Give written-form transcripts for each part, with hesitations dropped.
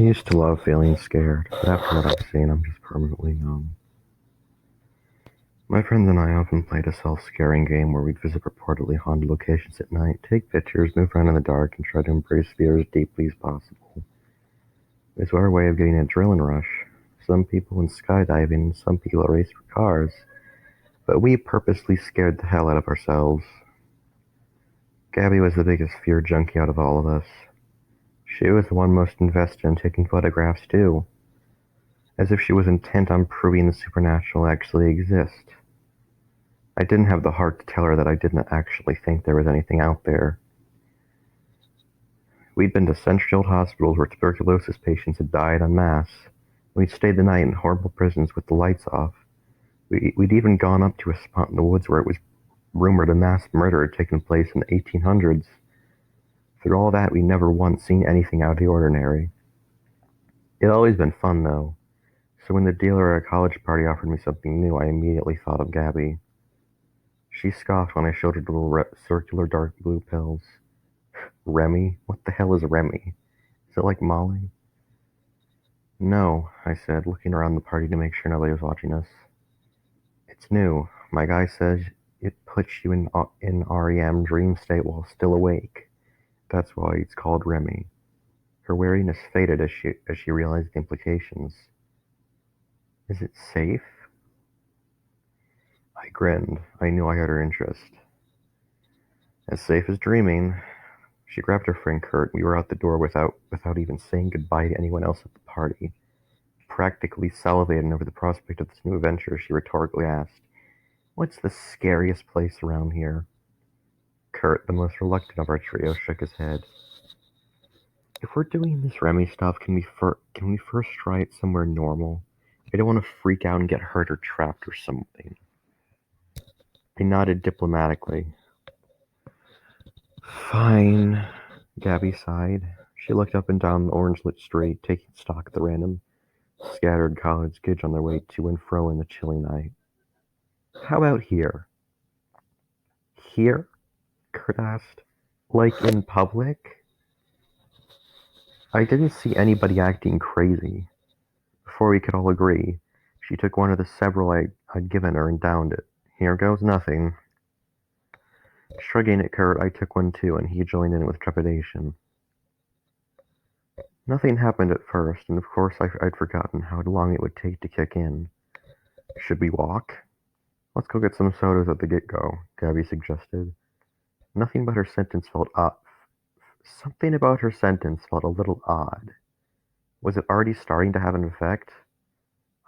used to love feeling scared, but after what I've seen, I'm just permanently numb. My friends and I often played a self-scaring game where we'd visit reportedly haunted locations at night, take pictures, move around in the dark, and try to embrace fear as deeply as possible. It was our way of getting an adrenaline rush. Some people went skydiving, some people raced for cars, but we purposely scared the hell out of ourselves. Gabby was the biggest fear junkie out of all of us. She was the one most invested in taking photographs too, as if she was intent on proving the supernatural actually exists. I didn't have the heart to tell her that I didn't actually think there was anything out there. We'd been to century-old hospitals where tuberculosis patients had died en masse. We'd stayed the night in horrible prisons with the lights off. We'd even gone up to a spot in the woods where it was rumored a mass murder had taken place in the 1800s. Through all that, we'd never once seen anything out of the ordinary. It'd always been fun, though. So when the dealer at a college party offered me something new, I immediately thought of Gabby. She scoffed when I showed her the little circular dark blue pills. Remy? What the hell is Remy? Is it like Molly? No, I said, looking around the party to make sure nobody was watching us. It's new. My guy says it puts you in REM dream state while still awake. That's why it's called Remy. Her wariness faded as she realized the implications. Is it safe? I grinned. I knew I had her interest. As safe as dreaming. She grabbed her friend Kurt. We were out the door without even saying goodbye to anyone else at the party. Practically salivating over the prospect of this new adventure, she rhetorically asked, "What's the scariest place around here?" Kurt, the most reluctant of our trio, shook his head. "If we're doing this Remy stuff, can we first try it somewhere normal? I don't want to freak out and get hurt or trapped or something." I nodded diplomatically. Fine, Gabby sighed. She looked up and down the orange-lit street, taking stock of the random, scattered college kids on their way to and fro in the chilly night. How about here? Here? Kurt asked. Like in public? I didn't see anybody acting crazy. Before we could all agree, she took one of the several I'd given her and downed it. Here goes nothing. Shrugging at Kurt, I took one too, and he joined in with trepidation. Nothing happened at first, and of course I'd forgotten how long it would take to kick in. Should we walk? Let's go get some sodas at the get-go, Gabby suggested. Nothing about her sentence felt odd. Something about her sentence felt a little odd. Was it already starting to have an effect?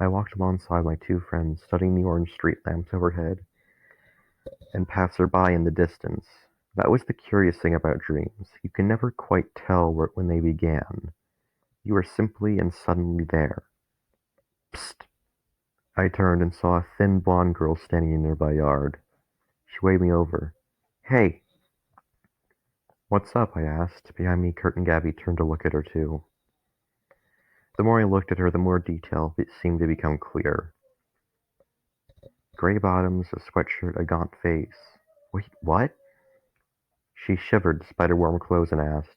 I walked alongside my two friends, studying the orange street lamps overhead and passerby in the distance. That was the curious thing about dreams. You can never quite tell when they began. You are simply and suddenly there. Psst! I turned and saw a thin blonde girl standing in a nearby yard. She waved me over. Hey! What's up? I asked. Behind me, Kurt and Gabby turned to look at her too. The more I looked at her, the more detail seemed to become clear. Gray bottoms, a sweatshirt, a gaunt face. Wait, what? She shivered despite her warm clothes and asked,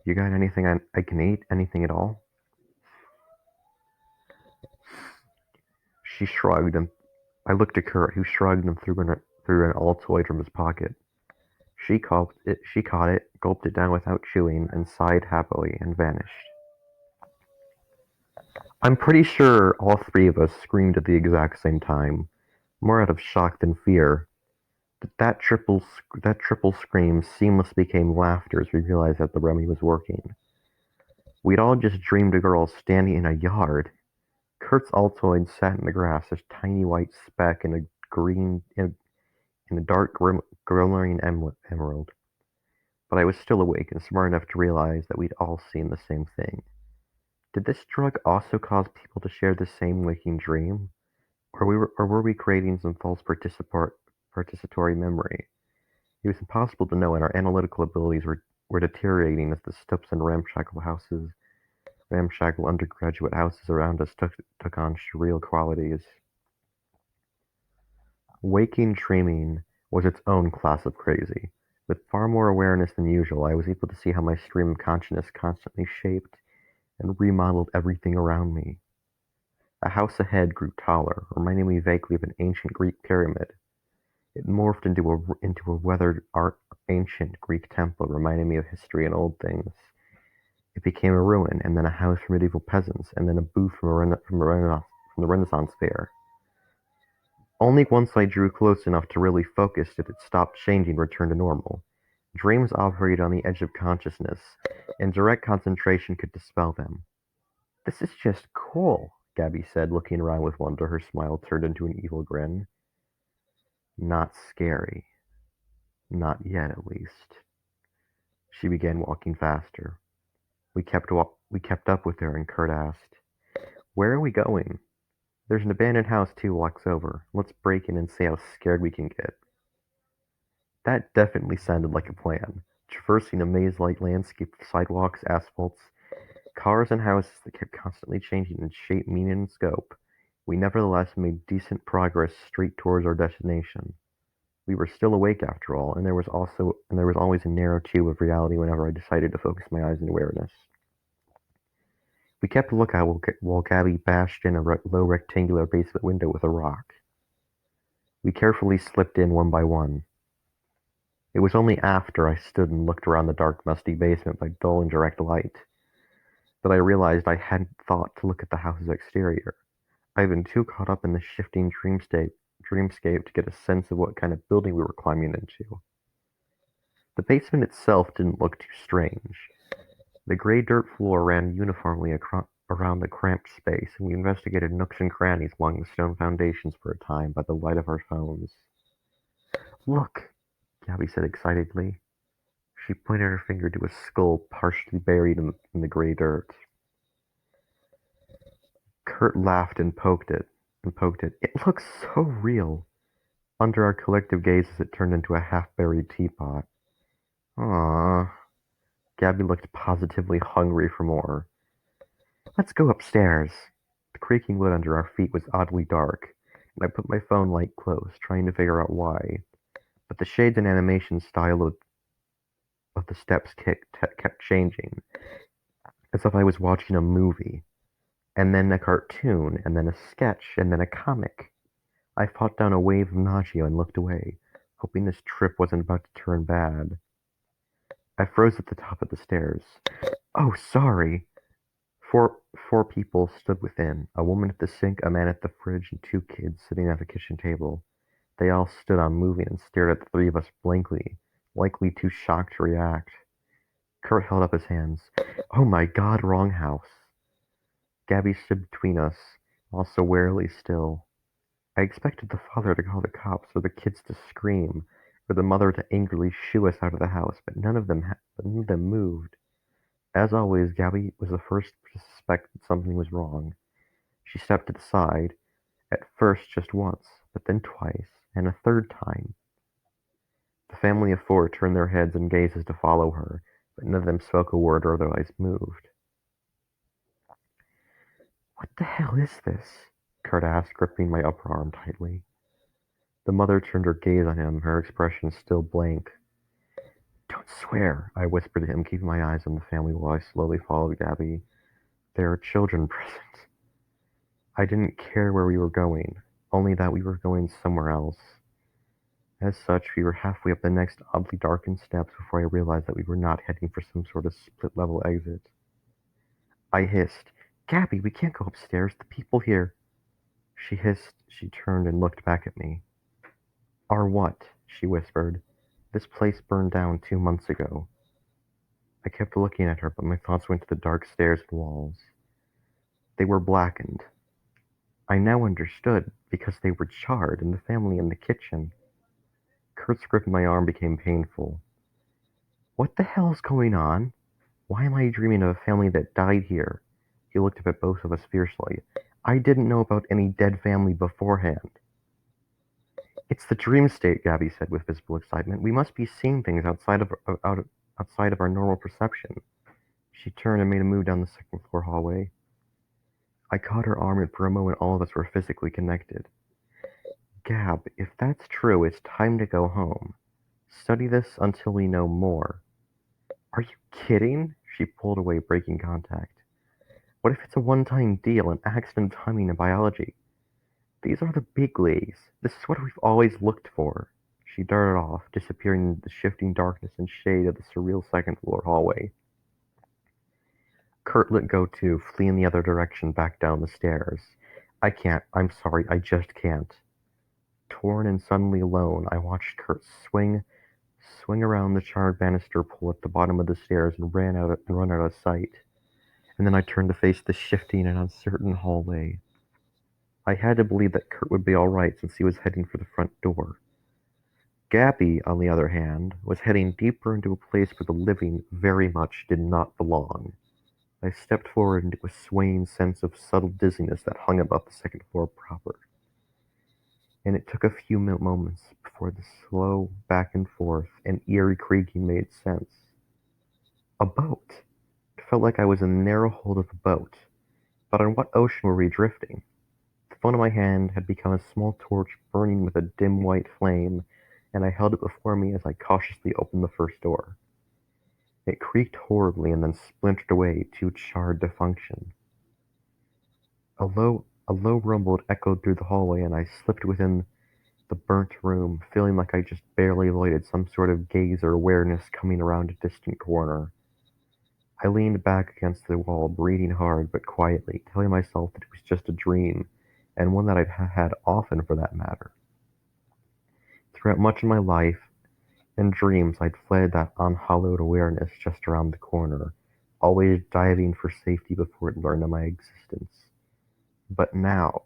"You got anything I can eat? Anything at all?" She shrugged, and I looked at Kurt, who shrugged and threw an Altoid from his pocket. She caught it, gulped it down without chewing, and sighed happily and vanished. I'm pretty sure all three of us screamed at the exact same time, more out of shock than fear. That triple scream seamlessly became laughter as we realized that the Remy was working. We'd all just dreamed a girl standing in a yard. Kurt's Altoid sat in the grass, a tiny white speck in a dark glimmering emerald. But I was still awake and smart enough to realize that we'd all seen the same thing. Did this drug also cause people to share the same waking dream? Or were we creating some false participatory memory? It was impossible to know, and our analytical abilities were deteriorating as the steps in ramshackle undergraduate houses around us took on surreal qualities. Waking dreaming was its own class of crazy. With far more awareness than usual, I was able to see how my stream of consciousness constantly shaped and remodeled everything around me. A house ahead grew taller, reminding me vaguely of an ancient Greek pyramid. It morphed into a weathered ancient Greek temple, reminding me of history and old things. It became a ruin, and then a house for medieval peasants, and then a booth from the Renaissance fair. Only once I drew close enough to really focus did it stop changing and return to normal. Dreams operate on the edge of consciousness, and direct concentration could dispel them. This is just cool, Gabby said, looking around with wonder. Her smile turned into an evil grin. Not scary. Not yet, at least. She began walking faster. We kept up with her, and Kurt asked, "Where are we going?" "There's an abandoned house 2 blocks over. Let's break in and see how scared we can get." That definitely sounded like a plan. Traversing a maze-like landscape of sidewalks, asphalts, cars, and houses that kept constantly changing in shape, meaning, and scope, we nevertheless made decent progress straight towards our destination. We were still awake after all, and there was always a narrow tube of reality whenever I decided to focus my eyes and awareness. We kept a lookout while Gabby bashed in a low rectangular basement window with a rock. We carefully slipped in one by one. It was only after I stood and looked around the dark, musty basement by dull and direct light that I realized I hadn't thought to look at the house's exterior. I'd been too caught up in the shifting dreamscape to get a sense of what kind of building we were climbing into. The basement itself didn't look too strange. The gray dirt floor ran uniformly around the cramped space, and we investigated nooks and crannies along the stone foundations for a time by the light of our phones. "Look," Gabby said excitedly. She pointed her finger to a skull partially buried in the gray dirt. Kurt laughed and poked it. "It looks so real." Under our collective gazes, it turned into a half-buried teapot. Aww. Gabby looked positively hungry for more. "Let's go upstairs." The creaking wood under our feet was oddly dark, and I put my phone light close, trying to figure out why. But the shades and animation style of the steps kept changing, as if I was watching a movie, and then a cartoon, and then a sketch, and then a comic. I fought down a wave of nausea and looked away, hoping this trip wasn't about to turn bad. I froze at the top of the stairs. "Oh, sorry." Four people stood within, a woman at the sink, a man at the fridge, and 2 kids sitting at the kitchen table. They all stood unmoving and stared at the 3 of us blankly, likely too shocked to react. Kurt held up his hands. "Oh my God, wrong house." Gabby stood between us, also warily still. I expected the father to call the cops, or the kids to scream, or the mother to angrily shoo us out of the house, but none of them moved. As always, Gabby was the first to suspect that something was wrong. She stepped to the side, at first just once, but then twice, and a third time. The family of 4 turned their heads and gazes to follow her, but none of them spoke a word or otherwise moved. "What the hell is this?" Kurt asked, gripping my upper arm tightly. The mother turned her gaze on him, her expression still blank. "Don't swear," I whispered to him, keeping my eyes on the family while I slowly followed Gabby. "There are children present." I didn't care where we were going, only that we were going somewhere else. As such, we were halfway up the next oddly darkened steps before I realized that we were not heading for some sort of split-level exit. I hissed, "Gabby, we can't go upstairs. The people here." She hissed. She turned and looked back at me. "Are what?" she whispered. "This place burned down 2 months ago." I kept looking at her, but my thoughts went to the dark stairs and walls. They were blackened. I now understood, because they were charred, and the family in the kitchen. Kurt's grip on my arm became painful. "What the hell's going on? Why am I dreaming of a family that died here?" He looked up at both of us fiercely. "I didn't know about any dead family beforehand." "It's the dream state," Gabby said with visible excitement. "We must be seeing things outside of our normal perception." She turned and made a move down the second-floor hallway. I caught her arm, and for a moment all of us were physically connected. "Gab, if that's true, it's time to go home. Study this until we know more." "Are you kidding?" She pulled away, breaking contact. What if it's a one-time deal, an accident timing in biology? These are the big leagues. This is what we've always looked for. She darted off, disappearing into the shifting darkness and shade of the surreal second-floor hallway. Kurt let go too, fleeing the other direction back down the stairs. I can't. I'm sorry. I just can't. Torn and suddenly alone, I watched Kurt swing around the charred banister pole at the bottom of the stairs and run out of sight. And then I turned to face the shifting and uncertain hallway. I had to believe that Kurt would be all right since he was heading for the front door. Gabby, on the other hand, was heading deeper into a place where the living very much did not belong. I stepped forward into a swaying sense of subtle dizziness that hung about the second floor proper. And it took a few moments before the slow back and forth and eerie creaking made sense. A boat! It felt like I was in the narrow hold of a boat. But on what ocean were we drifting? The phone in my hand had become a small torch burning with a dim white flame, and I held it before me as I cautiously opened the first door. It creaked horribly and then splintered away, too charred to function. A low rumble echoed through the hallway, and I slipped within the burnt room, feeling like I just barely avoided some sort of gaze or awareness coming around a distant corner. I leaned back against the wall, breathing hard but quietly, telling myself that it was just a dream, and one that I'd had often for that matter. Throughout much of my life and dreams, I'd fled that unhallowed awareness just around the corner, always diving for safety before it learned of my existence. But now,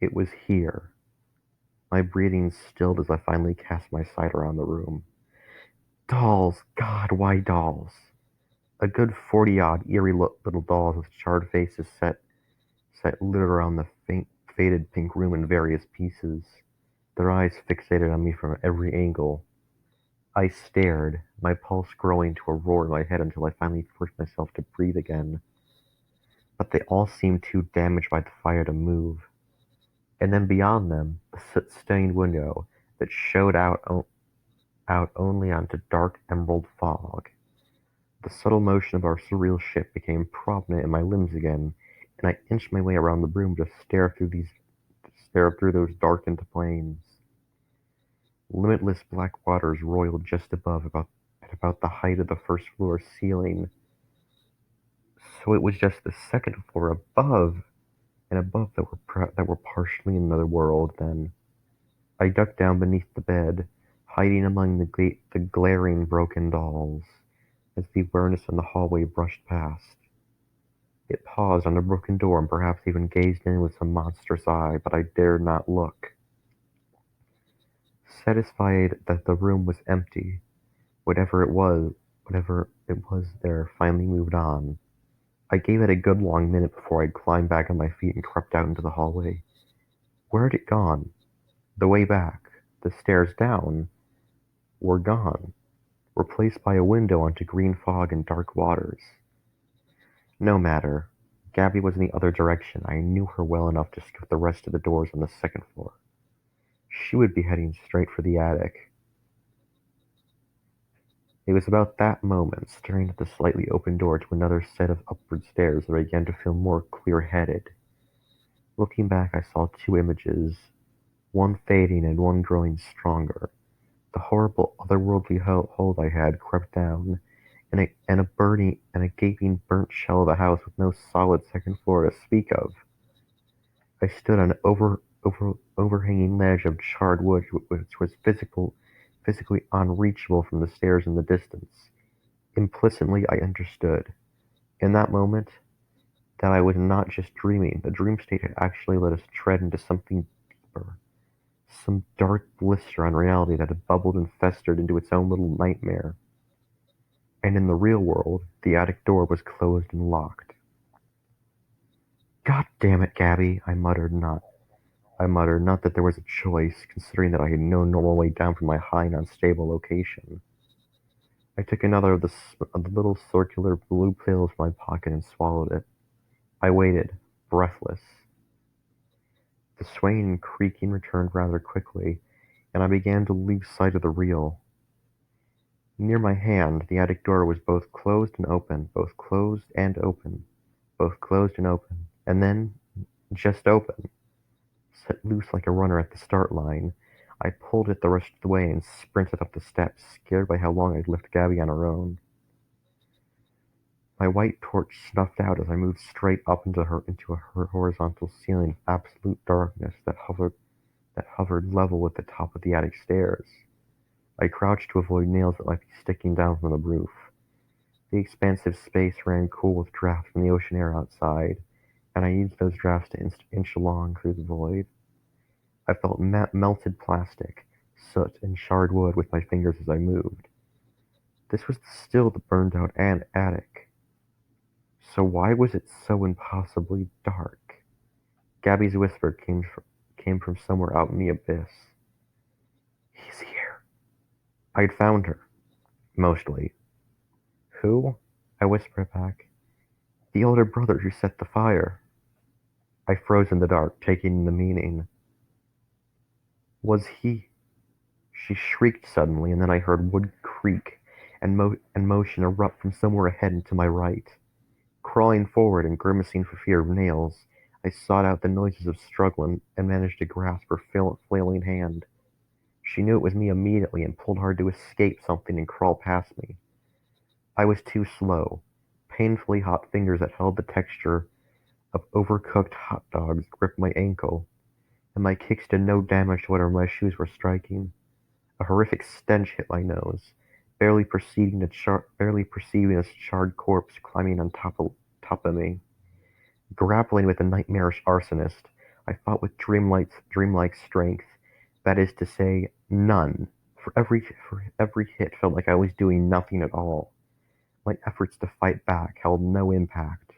it was here. My breathing stilled as I finally cast my sight around the room. Dolls! God, why dolls? A good 40-odd eerie little dolls with charred faces set littered around the faded pink room in various pieces, their eyes fixated on me from every angle. I stared, my pulse growing to a roar in my head until I finally forced myself to breathe again. But they all seemed too damaged by the fire to move. And then beyond them, a soot-stained window that showed out only onto dark emerald fog. The subtle motion of our surreal ship became prominent in my limbs again, and I inched my way around the room to stare through those darkened planes. Limitless black waters roiled just at about the height of the first floor ceiling. So it was just the second floor above, and above that were partially in another world. Then I ducked down beneath the bed, hiding among the glaring broken dolls, as the awareness in the hallway brushed past. It paused on a broken door and perhaps even gazed in with some monstrous eye, but I dared not look. Satisfied that the room was empty, whatever it was there finally moved on. I gave it a good long minute before I climbed back on my feet and crept out into the hallway. Where had it gone? The way back, the stairs down, were gone, replaced by a window onto green fog and dark waters. No matter. Gabby was in the other direction. I knew her well enough to skip the rest of the doors on the second floor. She would be heading straight for the attic. It was about that moment, staring at the slightly open door to another set of upward stairs, that I began to feel more clear-headed. Looking back, I saw two images, one fading and one growing stronger. The horrible otherworldly hold I had crept down, and a gaping burnt shell of a house with no solid second floor to speak of. I stood on an overhanging ledge of charred wood which was physically unreachable from the stairs in the distance. Implicitly, I understood, in that moment, that I was not just dreaming. The dream state had actually let us tread into something deeper, some dark blister on reality that had bubbled and festered into its own little nightmare. And in the real world, the attic door was closed and locked. God damn it, Gabby, I muttered, not that there was a choice, considering that I had no normal way down from my high and unstable location. I took another of the little circular blue pills from my pocket and swallowed it. I waited, breathless. The swaying and creaking returned rather quickly, and I began to lose sight of the real. Near my hand, the attic door was both closed and open, both closed and open. both closed and open, and then just open. Set loose like a runner at the start line, I pulled it the rest of the way and sprinted up the steps, scared by how long I'd left Gabby on her own. My white torch snuffed out as I moved straight up into her horizontal ceiling of absolute darkness that hovered level with the top of the attic stairs. I crouched to avoid nails that might be sticking down from the roof. The expansive space ran cool with drafts from the ocean air outside, and I used those drafts to inch along through the void. I felt melted plastic, soot, and charred wood with my fingers as I moved. This was still the burned out attic. So why was it so impossibly dark? Gabby's whisper came from somewhere out in the abyss. He's here. I'd found her. Mostly. Who? I whispered back. The older brother who set the fire. I froze in the dark, taking in the meaning. Was he? She shrieked suddenly, and then I heard wood creak and motion erupt from somewhere ahead and to my right. Crawling forward and grimacing for fear of nails, I sought out the noises of struggle and managed to grasp her flailing hand. She knew it was me immediately and pulled hard to escape something and crawl past me. I was too slow. Painfully hot fingers that held the texture of overcooked hot dogs gripped my ankle, and my kicks did no damage to whatever my shoes were striking. A horrific stench hit my nose, barely perceiving a charred corpse climbing on top of me. Grappling with the nightmarish arsonist, I fought with dreamlike strength. That is to say, none. For every hit felt like I was doing nothing at all. My efforts to fight back held no impact.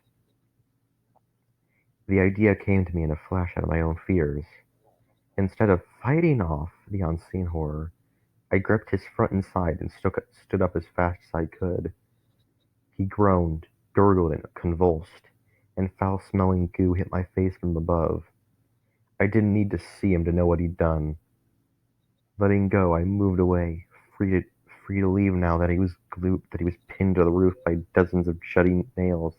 The idea came to me in a flash out of my own fears. Instead of fighting off the unseen horror, I gripped his front and side and stood up as fast as I could. He groaned, gurgled, and convulsed, and foul-smelling goo hit my face from above. I didn't need to see him to know what he'd done. Letting go, I moved away, free to leave now that he was pinned to the roof by dozens of jutting nails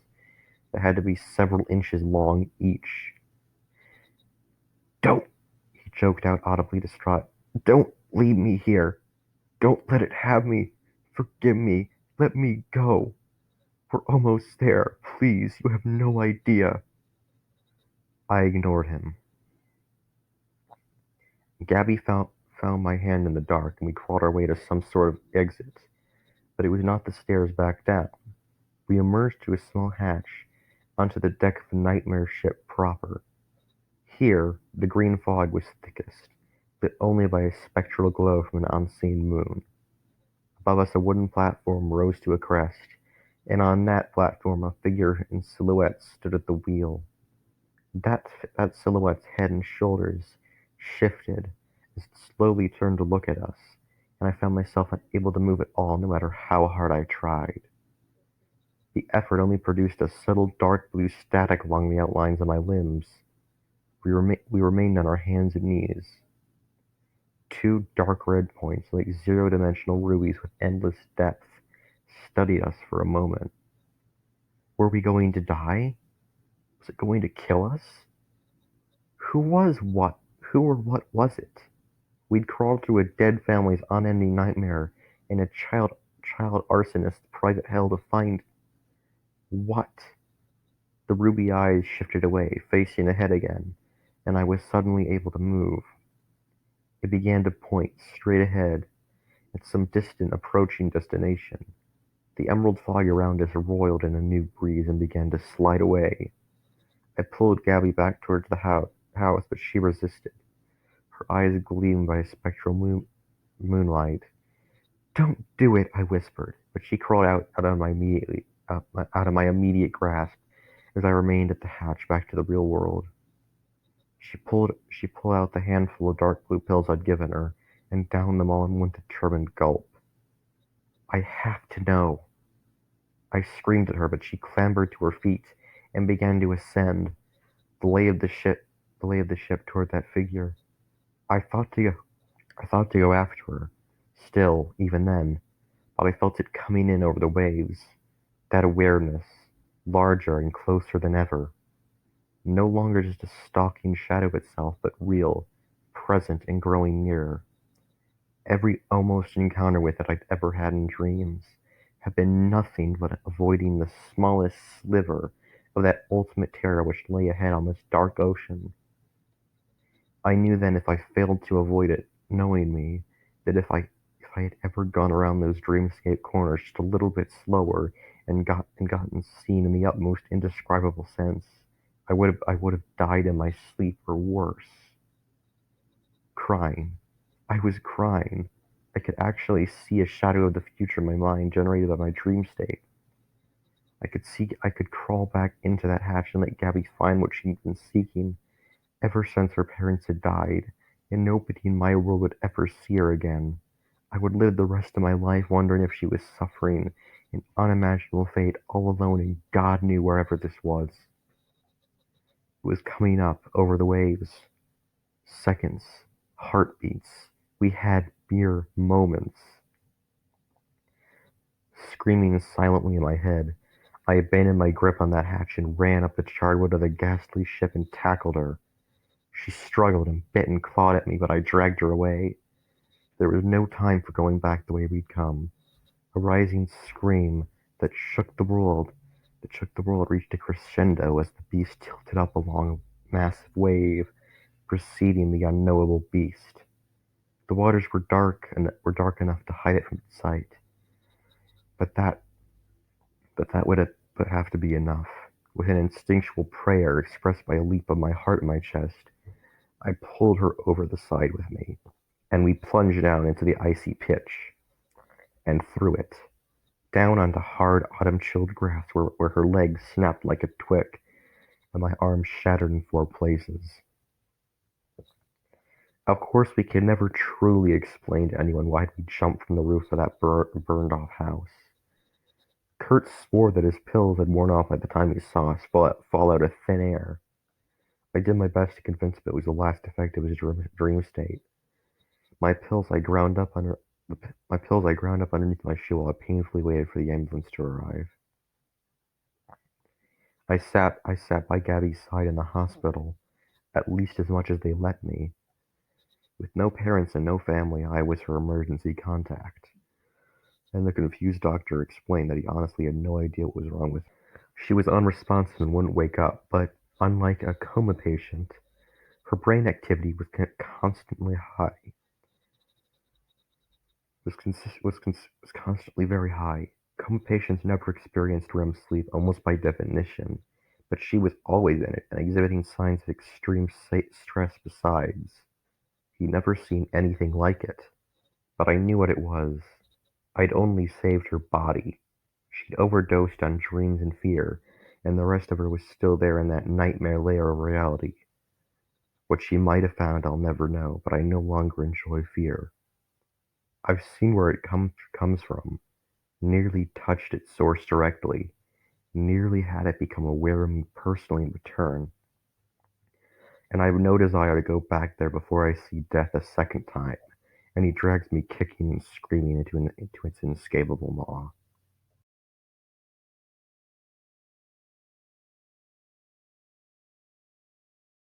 that had to be several inches long each. Don't, he choked out, audibly distraught. Don't leave me here. Don't let it have me. Forgive me. Let me go. We're almost there. Please, you have no idea. I ignored him. Gabby found my hand in the dark, and we crawled our way to some sort of exit. But it was not the stairs back down. We emerged through a small hatch onto the deck of the nightmare ship proper. Here, the green fog was thickest, lit only by a spectral glow from an unseen moon. Above us, a wooden platform rose to a crest, and on that platform, a figure in silhouette stood at the wheel. That silhouette's head and shoulders shifted as it slowly turned to look at us, and I found myself unable to move at all, no matter how hard I tried. The effort only produced a subtle dark blue static along the outlines of my limbs. We remained on our hands and knees. Two dark red points, like zero-dimensional rubies with endless depth, studied us for a moment. Were we going to die? Was it going to kill us? Who was what? Who or what was it? We'd crawled through a dead family's unending nightmare in a child arsonist's private hell to find what? The ruby eyes shifted away, facing ahead again, and I was suddenly able to move. It began to point straight ahead at some distant approaching destination. The emerald fog around us roiled in a new breeze and began to slide away. I pulled Gabby back towards the house, but she resisted. Her eyes gleamed by a spectral moonlight. "Don't do it," I whispered, but she crawled out of my immediate grasp as I remained at the hatch back to the real world. She pulled out the handful of dark blue pills I'd given her and downed them all in one determined gulp. "I have to know." I screamed at her, but she clambered to her feet and began to ascend the lay of the ship toward that figure. I thought to go after her, still, even then, but I felt it coming in over the waves. That awareness, larger and closer than ever. No longer just a stalking shadow itself, but real, present, and growing nearer. Every almost encounter with it I'd ever had in dreams had been nothing but avoiding the smallest sliver of that ultimate terror which lay ahead on this dark ocean. I knew then if I failed to avoid it, knowing me, that if I had ever gone around those dreamscape corners just a little bit slower and gotten seen in the utmost indescribable sense, I would have died in my sleep or worse. Crying. I was crying. I could actually see a shadow of the future in my mind generated by my dream state. I could crawl back into that hatch and let Gabby find what she'd been seeking ever since her parents had died, and nobody in my world would ever see her again. I would live the rest of my life wondering if she was suffering an unimaginable fate all alone, and God knew wherever this was. It was coming up over the waves. Seconds, heartbeats. We had mere moments. Screaming silently in my head, I abandoned my grip on that hatch and ran up the charwood of the ghastly ship and tackled her. She struggled and bit and clawed at me, but I dragged her away. There was no time for going back the way we'd come. A rising scream that shook the world, reached a crescendo as the beast tilted up along a massive wave, preceding the unknowable beast. The waters were dark enough to hide it from sight, but that would have to be enough. With an instinctual prayer expressed by a leap of my heart in my chest, I pulled her over the side with me, and we plunged down into the icy pitch, and through it, down onto hard autumn-chilled grass where her legs snapped like a twig, and my arms shattered in 4 places. Of course, we could never truly explain to anyone why we jumped from the roof of that burned-off house. Kurt swore that his pills had worn off by the time he saw us fall out of thin air. I did my best to convince him it was the last effect of his dream state. My pills I ground up under my pills I ground up underneath my shoe while I painfully waited for the ambulance to arrive. I sat by Gabby's side in the hospital, at least as much as they let me. With no parents and no family, I was her emergency contact. And the confused doctor explained that he honestly had no idea what was wrong with her. She was unresponsive and wouldn't wake up, but unlike a coma patient, her brain activity constantly high. Was constantly very high. Coma patients never experienced REM sleep almost by definition, but she was always in it and exhibiting signs of extreme stress besides. He'd never seen anything like it, but I knew what it was. I'd only saved her body. She'd overdosed on dreams and fear, and the rest of her was still there in that nightmare layer of reality. What she might have found I'll never know, but I no longer enjoy fear. I've seen where it comes from, nearly touched its source directly, nearly had it become aware of me personally in return, and I've no desire to go back there before I see death a second time, and he drags me kicking and screaming into its inescapable maw.